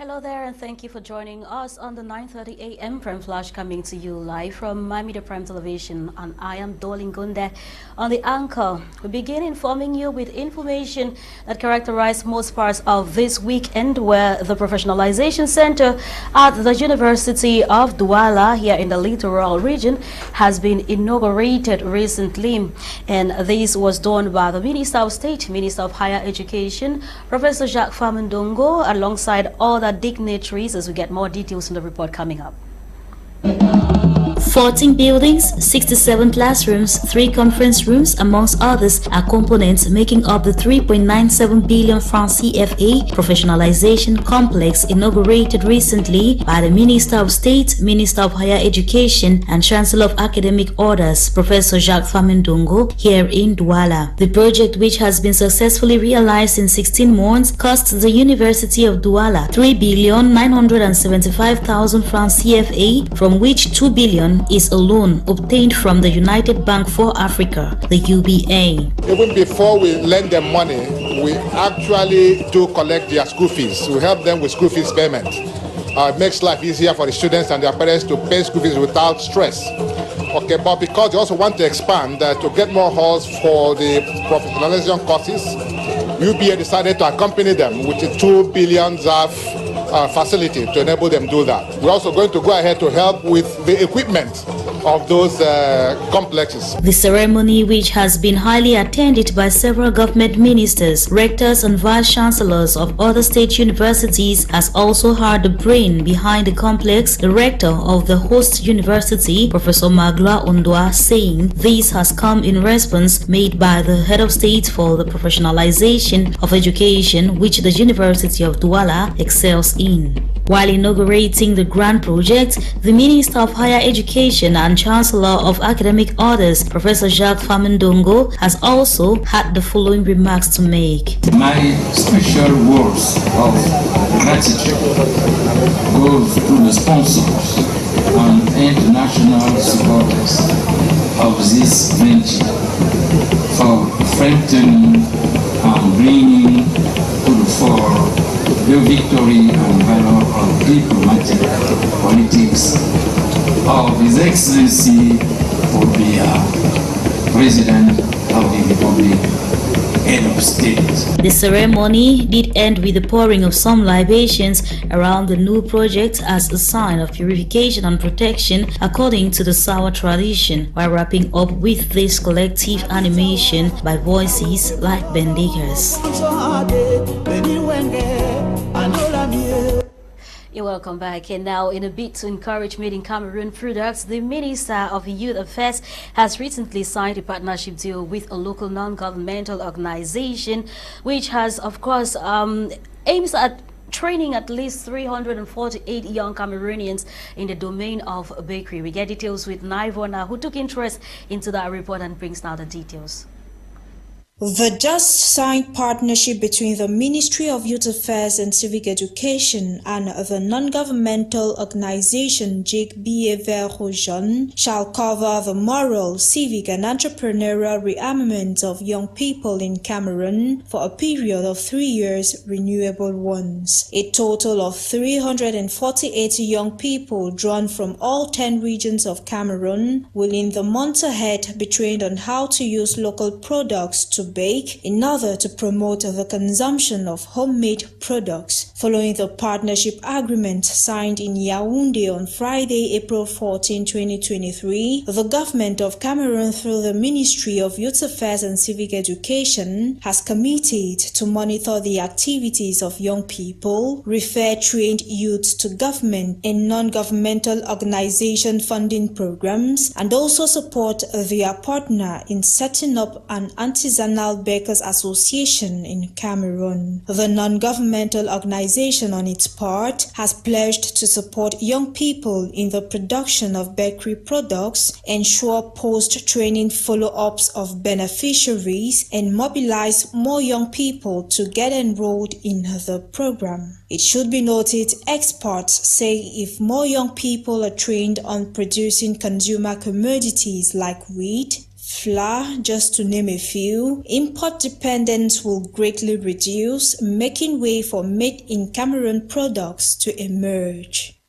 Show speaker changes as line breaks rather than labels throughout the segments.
Hello there, and thank you for joining us on the 9:30 a.m. Prime Flash, coming to you live from My Media Prime Television, and I am Dolly Ngonde on the anchor. We begin informing you with information that characterized most parts of this weekend, where the Professionalization Center at the University of Douala here in the littoral region has been inaugurated recently, and this was done by the Minister of State, Minister of Higher Education, Professor Jacques Famundongo, alongside other dignitaries, as we get more details in the report coming up.
14 buildings, 67 classrooms, 3 conference rooms, amongst others, are components making up the 3.97 billion francs CFA professionalization complex inaugurated recently by the Minister of State, Minister of Higher Education, and Chancellor of Academic Orders, Professor Jacques Famundongo, here in Douala. The project, which has been successfully realized in 16 months, cost the University of Douala 3,975,000 francs CFA, from which 2 billion is a loan obtained from the United Bank for Africa, the UBA.
Even before we lend them money, we actually do collect their school fees. We help them with school fees payment. It makes life easier for the students and their parents to pay school fees without stress. Okay, but because they also want to expand to get more halls for the professionalization courses, UBA decided to accompany them with a 2 billion ZAF facility to enable them do that. We're also going to go ahead to help with the equipment of those complexes.
The ceremony, which has been highly attended by several government ministers, rectors and vice-chancellors of other state universities, has also had the brain behind the complex, the rector of the host university, Professor Magloire Ondwa, saying this has come in response made by the head of state for the professionalization of education, which the University of Douala excels in. While inaugurating the grand project, the Minister of Higher Education and Chancellor of Academic Orders, Professor Jacques Famundongo, has also had the following remarks to make.
My special words of gratitude goes to the sponsors and international supporters of this venture for strengthening and bringing to the fore the victory and valor of diplomatic politics of His Excellency the President of the Republic, Head of State.
The ceremony did end with the pouring of some libations around the new project as a sign of purification and protection according to the Sawa tradition, while wrapping up with this collective animation by voices like Bendikas.
You're welcome back. And now, in a bid to encourage made in Cameroon products, the Minister of Youth Affairs has recently signed a partnership deal with a local non-governmental organization, which has, of course, aims at training at least 348 young Cameroonians in the domain of bakery. We get details with Naivona, who took interest into that report and brings now the details.
The just signed partnership between the Ministry of Youth Affairs and Civic Education and the non-governmental organization JIC Rojan shall cover the moral, civic and entrepreneurial rearmament of young people in Cameroon for a period of 3 years, renewable once. A total of 348 young people drawn from all 10 regions of Cameroon will in the months ahead be trained on how to use local products to bake in order to promote the consumption of homemade products. Following the partnership agreement signed in Yaoundé on Friday, April 14, 2023, the government of Cameroon through the Ministry of Youth Affairs and Civic Education has committed to monitor the activities of young people, refer trained youths to government and non-governmental organization funding programs, and also support their partner in setting up an artisanal Bakers Association in Cameroon. The non-governmental organization on its part has pledged to support young people in the production of bakery products, ensure post-training follow-ups of beneficiaries, and mobilize more young people to get enrolled in the program. It should be noted, experts say if more young people are trained on producing consumer commodities like wheat, flour, just to name a few. Import dependence will greatly reduce, making way for made-in-Cameroon products to emerge.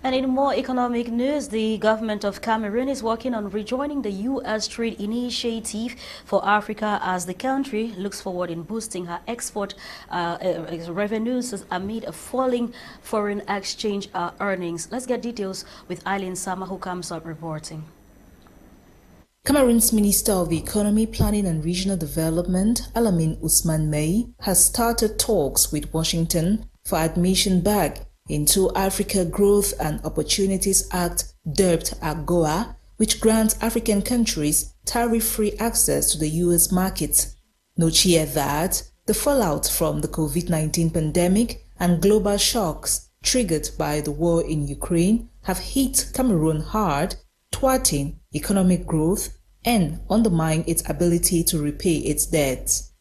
And in more economic news, the government of Cameroon is working on rejoining the U.S. Trade Initiative for Africa as the country looks forward in boosting her export revenues amid a falling foreign exchange earnings. Let's get details with Eileen Sama, who comes up reporting.
Cameroon's Minister of Economy, Planning and Regional Development, Alamin Ousmane May, has started talks with Washington for admission back into Africa Growth and Opportunities Act, dubbed AGOA, which grants African countries tariff-free access to the U.S. market. Note here that the fallout from the COVID-19 pandemic and global shocks triggered by the war in Ukraine have hit Cameroon hard, thwarting economic growth and undermining its ability to repay its debts.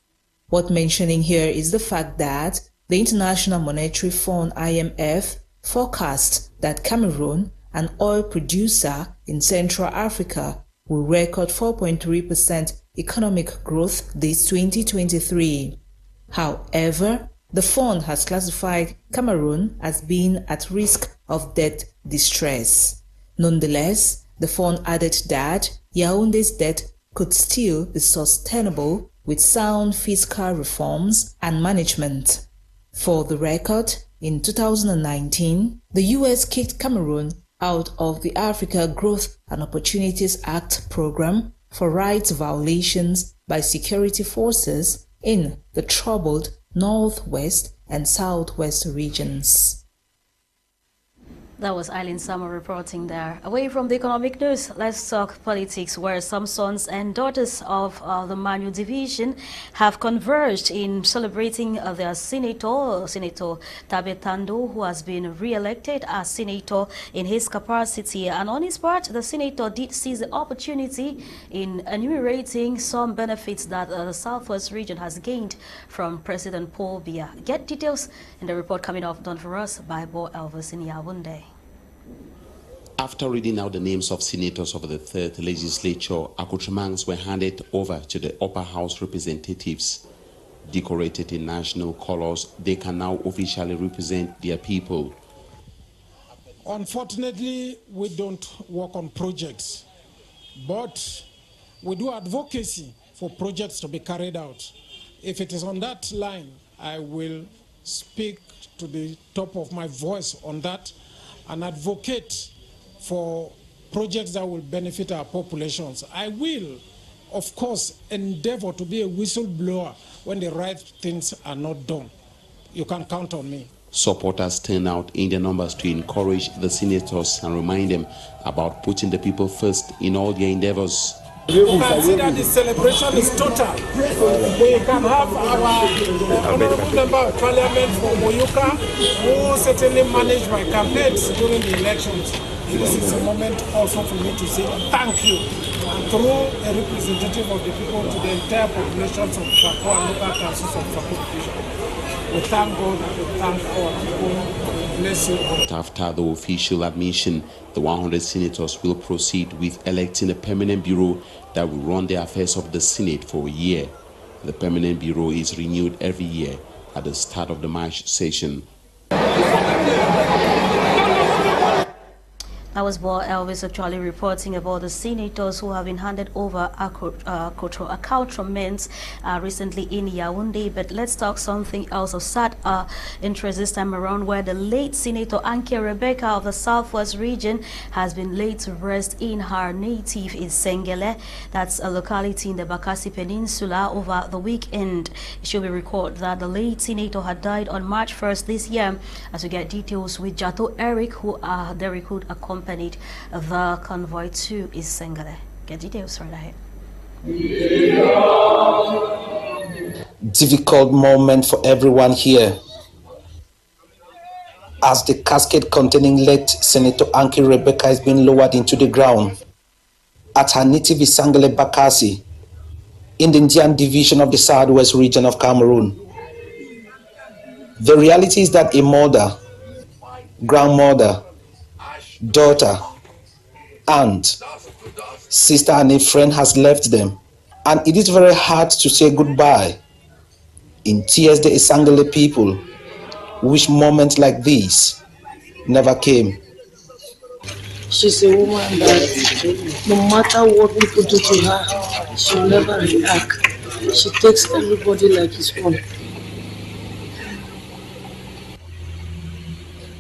Worth mentioning here is the fact that the International Monetary Fund (IMF) forecasts that Cameroon, an oil producer in Central Africa, will record 4.3% economic growth this 2023. However, the fund has classified Cameroon as being at risk of debt distress. Nonetheless, the fund added that Yaoundé's debt could still be sustainable with sound fiscal reforms and management. For the record, in 2019, the U.S. kicked Cameroon out of the Africa Growth and Opportunities Act program for rights violations by security forces in the troubled Northwest and Southwest regions.
That was Eileen Summer reporting there. Away from the economic news, let's talk politics, where some sons and daughters of the Manu division have converged in celebrating their Senator Tabetando, who has been re-elected as Senator in his capacity. And on his part, the Senator did seize the opportunity in enumerating some benefits that the Southwest region has gained from President Paul Biya. Get details in the report coming up done for us by Elvis in Yawunde.
After reading out the names of senators of the 3rd legislature, accoutrements were handed over to the upper house representatives. Decorated in national colors, they can now officially represent their people.
Unfortunately, we don't work on projects, but we do advocacy for projects to be carried out. If it is on that line, I will speak to the top of my voice on that and advocate for projects that will benefit our populations. I will, of course, endeavor to be a whistleblower when the right things are not done. You can count on me.
Supporters turn out in their numbers to encourage the senators and remind them about putting the people first in all their endeavors.
You can see that the celebration is total. We can have our honorable member of parliament from Moyuka, who certainly managed my campaigns during the elections. This is a moment also for me to say thank you, and through a representative of the people to the entire populations of Fako and local councils of Fako Division. We thank God and we thank our people. Bless you all.
After the official admission, the 100 senators will proceed with electing a permanent bureau that will run the affairs of the Senate for a year. The permanent bureau is renewed every year at the start of the March session.
That was Elvis actually reporting about the senators who have been handed over accoutrements recently in Yaoundé. But let's talk something else of sad interest this time around, where the late Senator Anke Rebecca of the Southwest region has been laid to rest in her native Isengele. That's a locality in the Bakassi Peninsula over the weekend. It should be recalled that the late senator had died on March 1st this year. As we get details with Jato Eric, who accompanied the convoy to Isengele. Get details right ahead.
Difficult moment for everyone here, as the casket containing late Senator Anke Rebecca has been lowered into the ground at her native Isengele Bakassi in the Indian division of the Southwest region of Cameroon. The reality is that a mother, grandmother, daughter, aunt, Sister and a friend has left them, and it is very hard to say goodbye. In tears, the Isangele people wish moments like this never came.
She's a woman that no matter what people do to her, she'll never react. She takes everybody like his own.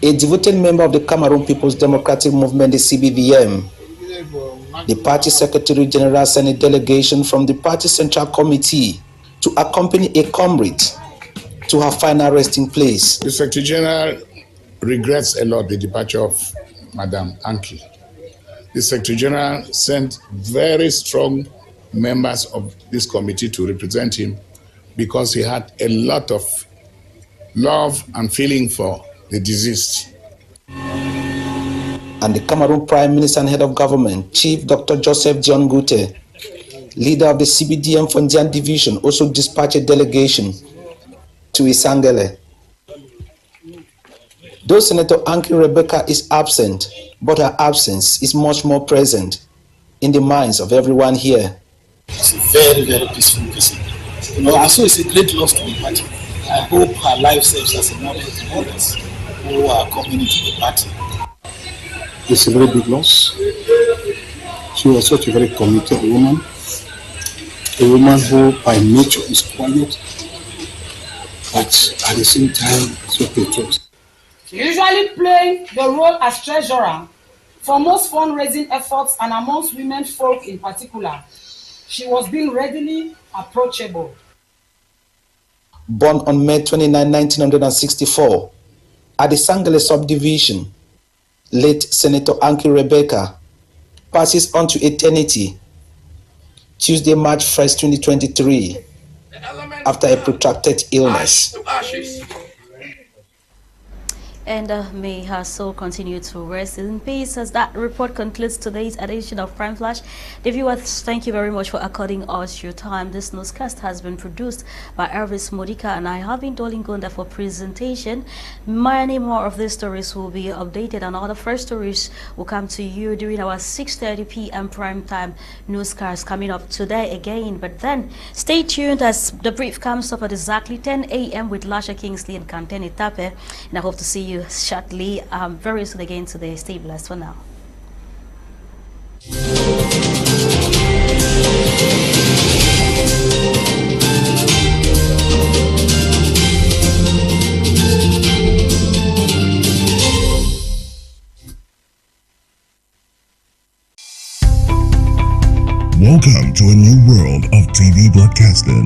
A devoted member of the Cameroon People's Democratic Movement, the CBVM, the party Secretary General sent a delegation from the party Central Committee to accompany a comrade to her final resting place.
The Secretary General regrets a lot the departure of Madam Anki. The Secretary General sent very strong members of this committee to represent him because he had a lot of love and feeling for the deceased.
And the Cameroon Prime Minister and Head of Government, Chief Dr. Joseph John Gute, leader of the CBDM Fondian Division, also dispatched a delegation to Isangele. Though Senator Anki Rebecca is absent, but her absence is much more present in the minds of everyone here.
She's a very, very peaceful person. And so it's a great loss to the party. I hope her life serves as a model to others who are coming into the party.
It's a very big loss. She was such a very committed woman. A woman who by nature is quiet, but at the same time so patriotic.
She usually plays the role as treasurer for most fundraising efforts and amongst women folk in particular. She was being readily approachable.
Born on May 29, 1964, at the Sangele subdivision, late Senator Anki Rebecca passes on to eternity Tuesday, March 1st, 2023, after a protracted illness.
And may her soul continue to rest in peace. As that report concludes today's edition of Prime Flash. The viewers, thank you very much for according us your time. This newscast has been produced by Elvis, Modika, and I have been Dolly, Ngonde for presentation. Many more of these stories will be updated, and all the first stories will come to you during our 6:30 p.m. prime time newscast coming up today again. But then, stay tuned as the brief comes up at exactly 10 a.m. with Lasha Kingsley and Kanteni Tape, and I hope to see you shortly, very soon again today. Stay blessed for now.
Welcome to a new world of TV broadcasting.